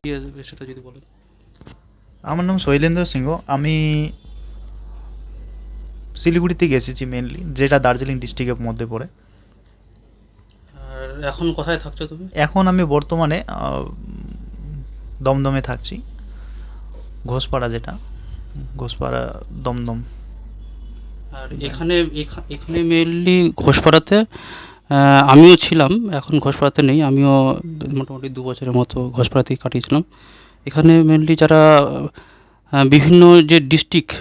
সেটা যদি বলেন। আমার নাম শৈলেন্দ্র সিংহ। আমি শিলিগুড়ি থেকে এসেছি মেনলি, যেটা দার্জিলিং ডিস্ট্রিক্টের মধ্যে পড়ে। আর এখন কোথায় থাকছো তুমি? এখন আমি বর্তমানে দমদমে থাকছি, ঘোষপাড়া যেটা, ঘোষপাড়া, দমদম। আর এখানে এখানে মেইনলি ঘোষপাড়াতে আমিও ছিলাম, এখন ঘোষপাড়াতে নেই। আমিও মোটামুটি ২ বছরের মতো ঘোষপাড়াতেই কাটিয়েছিলাম। এখানে মেইনলি যারা বিভিন্ন যে ডিস্ট্রিক্ট,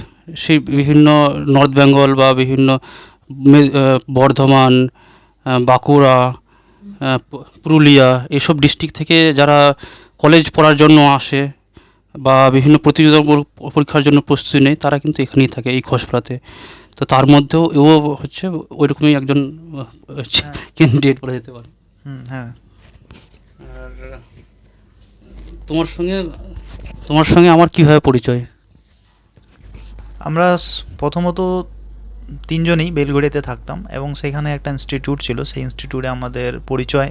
সেই বিভিন্ন নর্থ বেঙ্গল বা বিভিন্ন বর্ধমান, বাঁকুড়া, পুরুলিয়া, এইসব ডিস্ট্রিক্ট থেকে যারা কলেজ পড়ার জন্য আসে বা বিভিন্ন প্রতিযোগিতামূলক পরীক্ষার জন্য প্রস্তুতি নেয়, তারা কিন্তু এখানেই থাকে, এই ঘোষপাড়াতে। তো তার মধ্যেও ও হচ্ছে ওইরকমই একজন হ্যাঁ। ক্যান্ডিডেট বলা যেতে পারে। হ্যাঁ। আর তোমার সঙ্গে তোমার সঙ্গে আমার কীভাবে পরিচয়? আমরা প্রথমত তিনজনেই বেলঘড়িয়াতে থাকতাম, এবং সেখানে একটা ইনস্টিটিউট ছিল, সেই ইনস্টিটিউটে আমাদের পরিচয়,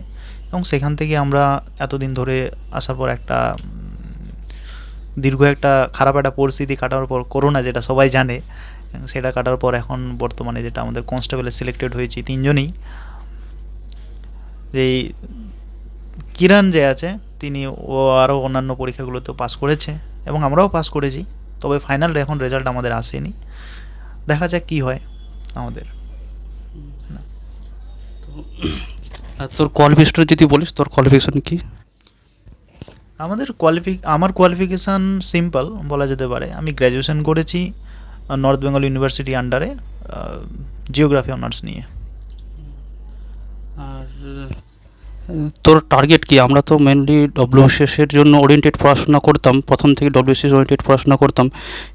এবং সেখান থেকে আমরা এতদিন ধরে আসার পর একটা দীর্ঘ একটা খারাপ একটা পরিস্থিতি কাটার পর, করোনা যেটা সবাই জানে, সেটা কাটার পর এখন বর্তমানে যেটা আমাদের কনস্টেবলে সিলেক্টেড হয়েছি তিনজনই। যেই কিরণ যে আছে, তিনি ও আরও অন্যান্য পরীক্ষাগুলোতেও পাস করেছে, এবং আমরাও পাস করেছি। তবে ফাইনাল এখন রেজাল্ট আমাদের আসেনি, দেখা যাক কী হয় আমাদের। তো আর তোর কোয়ালিফিকেশনটা যদি বলিস, তোর কোয়ালিফিকেশন কি? আমার কোয়ালিফিকেশান সিম্পল বলা যেতে পারে। আমি গ্র্যাজুয়েশন করেছি নর্থ বেঙ্গল ইউনিভার্সিটি আন্ডারে, জিওগ্রাফি অনার্স নিয়ে। আর তোর টার্গেট কি? আমরা তো মেনলি ডব্লিউবিসিএস এর জন্য ওরিয়েন্টেড পড়াশোনা করতাম, প্রথম থেকে ডব্লিউবিসিএস ওরিয়েন্টেড পড়াশোনা করতাম,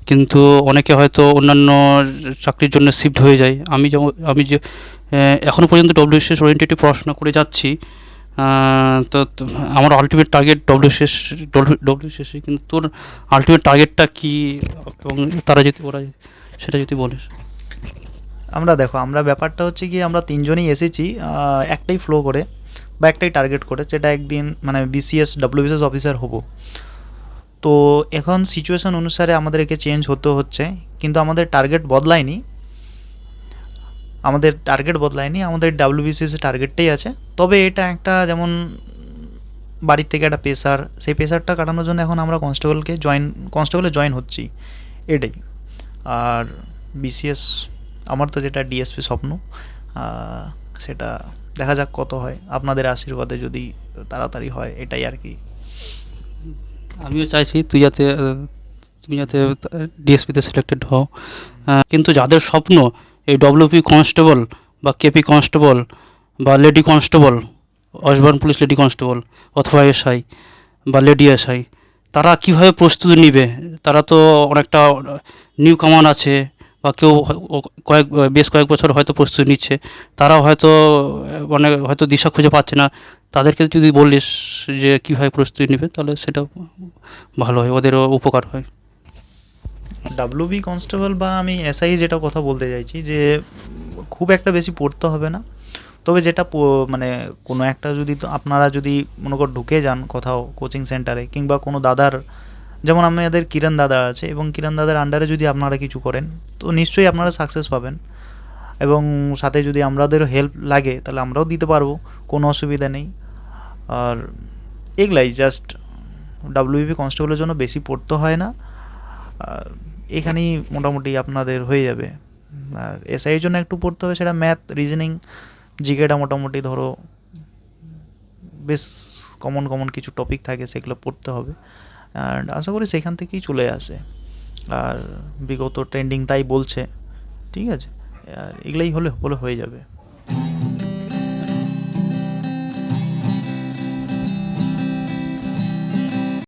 কিন্তু অনেকে হয়তো অন্যান্য চাকরির জন্য শিফট হয়ে যায়। আমি যে এখনও পর্যন্ত ডব্লিউবিসিএস ওরিয়েন্টেডই পড়াশোনা করে যাচ্ছি। তো আমার আলটিমেট টার্গেট ডব্লিউবিসিএসই, কিন্তু তোর আলটিমেট টার্গেটটা কী, এবং ওরা সেটা যদি বলিস। আমরা ব্যাপারটা হচ্ছে কি, আমরা তিনজনই এসেছি একটাই ফ্লো করে বা একটাই টার্গেট করে, যেটা একদিন মানে বিসিএস ডব্লিউবিসিএস অফিসার হব। তো এখন সিচুয়েশন অনুসারে আমাদেরকে চেঞ্জ হতে হচ্ছে, কিন্তু আমাদের টার্গেট বদলায়নি, আমাদের ডাব্লিউবিসিএস টার্গেটটাই আছে। তবে এটা একটা যেমন বাড়ির থেকে একটা প্রেশার, সেই প্রেশারটা কাটানোর জন্য এখন আমরা কনস্টেবলে জয়েন হচ্ছি, এটাই। আর বিসিএস আমার তো যেটা ডিএসপি স্বপ্ন, সেটা দেখা যাক কত হয়, আপনাদের আশীর্বাদে যদি তাড়াতাড়ি হয়, এটাই আর কি। আমিও চাইছি তুমি যাতে ডিএসপিতে সিলেক্টেড হও। কিন্তু যাদের স্বপ্ন এই ডব্লিউপি কনস্টেবল বা কেপি কনস্টেবল বা lady constable, West police lady constable, অথবা এসআই বা লেডি এসআই, তারা কীভাবে প্রস্তুতি নিবে? তারা তো অনেকটা নিউ কামান আছে, বা কেউ বেশ কয়েক বছর হয়তো প্রস্তুতি নিচ্ছে, তারাও হয়তো মানে হয়তো দিশা খুঁজে পাচ্ছে না। তাদেরকে যদি বলিস যে কীভাবে প্রস্তুতি নেবে, তাহলে সেটা ভালো হয়, ওদেরও উপকার হয়। ডাব্লিউবি কনস্টেবল বা আমি এসআই যেটা কথা বলতে চাইছি, যে খুব একটা বেশি পড়তে হবে না। তবে যেটা মানে কোনো একটা যদি আপনারা যদি মনে কর ঢুকে যান কোথাও কোচিং সেন্টারে, কিংবা কোনো দাদার, যেমন আমাদের কিরণ দাদা আছে, এবং কিরণ দাদার আন্ডারে যদি আপনারা কিছু করেন, তো নিশ্চয়ই আপনারা সাকসেস পাবেন। এবং সাথে যদি আমাদেরও হেল্প লাগে, তাহলে আমরাও দিতে পারবো, কোনো অসুবিধা নেই। আর এগুলাই জাস্ট ডাব্লিউবি কনস্টেবলের জন্য বেশি পড়তে হয় না, আর এখানেই মোটামুটি আপনাদের হয়ে যাবে। আর এসআইয়ের জন্য একটু পড়তে হবে, সেটা ম্যাথ, রিজনিং, জিকেটা মোটামুটি ধরো বেশ কমন কমন কিছু টপিক থাকে, সেগুলো পড়তে হবে। অ্যান্ড আশা করি সেখান থেকেই চলে আসে, আর বিগত ট্রেন্ডিং তাই বলছে। ঠিক আছে, আর এগুলোই হলে হয়ে যাবে।